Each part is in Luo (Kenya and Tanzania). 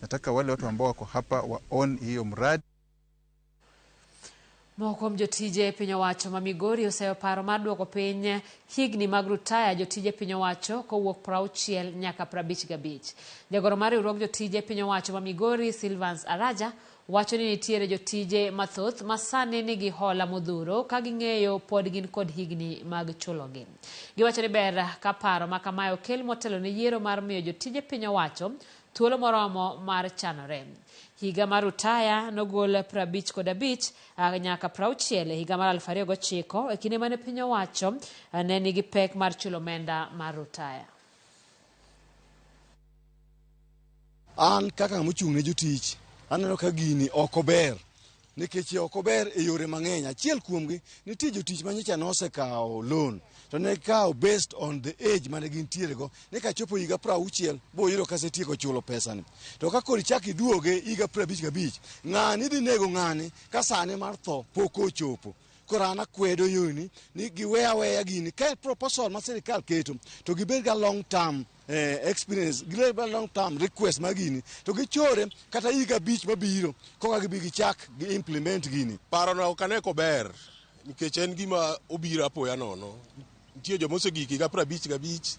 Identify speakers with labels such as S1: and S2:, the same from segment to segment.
S1: Nataka wale watu ambao wako hapa waone hiyo mradi.
S2: Moko jotije piny owacho ma Migori oseyo paro mar duoko piny higni mag rutaya jotije piny owacho kowuok 60 nyaka 55. Jagoro mar riwruog jotije piny owacho ma Migori Silvans Araja wacho ni nitiere jotije mathoth ma sani nigi hola modhuro ka ging'eyo pod gin kod higni mag chulogi. Giwacho ni ber ka paro ma kamae okel motelo ne yiero mar miyo jotije piny owacho thuolo moromo mar chanore. Higa mar rutaya nogol 55 nyaka 60 higa mar 2009 e kinde mane piny owacho ne nigi pek mar chulo omenda mar rutaya.
S3: An kaka mochung' ne jotich aneno ka gini ok ober nikech ok ober e yore mang'eny. Achiel kuomgi nitie jotich manyicha nosekawo loan to ne kawo based on the age mane gintiere go. Ne ka chopo higa 60 boyudo ka setieko chulo pesani. To ka koro ichak iduoge higa 55 ng'ani dhi nego ng'ani ka sane mar tho pok ochopo. Koro an akwedo yoni ni giweya weya gini ka proposal ma sirikal keto to gibed ga long term experience, global long term request magini to gichore kata higa 5 mabiro koka gibi gichak gi implement gini.
S4: Paro na okane ko ber nikech en gima obira apoya nono. Nitie joma osegik higa 55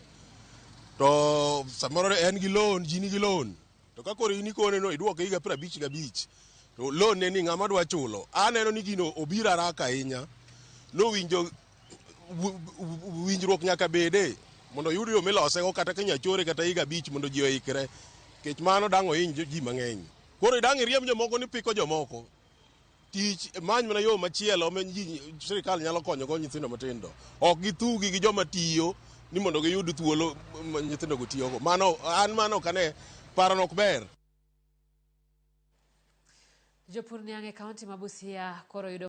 S4: to samoro en gi loan, jini gi loan. To ka koro ini kone no iduoke higa 55 to loan ne ni ng'ama dwa chulo. Aneno ni gino obira raka ahinya. No winjruok nyaka bede mondo yudi yo milose go kata kenya chore kata higa 5 mondo ji oikre. Kech mano dang' ohiny ji mang'eny. Koro dang' iriem jomoko ni piko jomoko. Tich many mana yo machielo ma sirikal nyalo konyo go nyithindo matindo. Ok githugi gi joma tiyo ni mondo giyud thuolo nyithindo go tiyo go. Mano kane paro nok ber.
S2: Jopur niang' e kaunti ma Busia koro yudo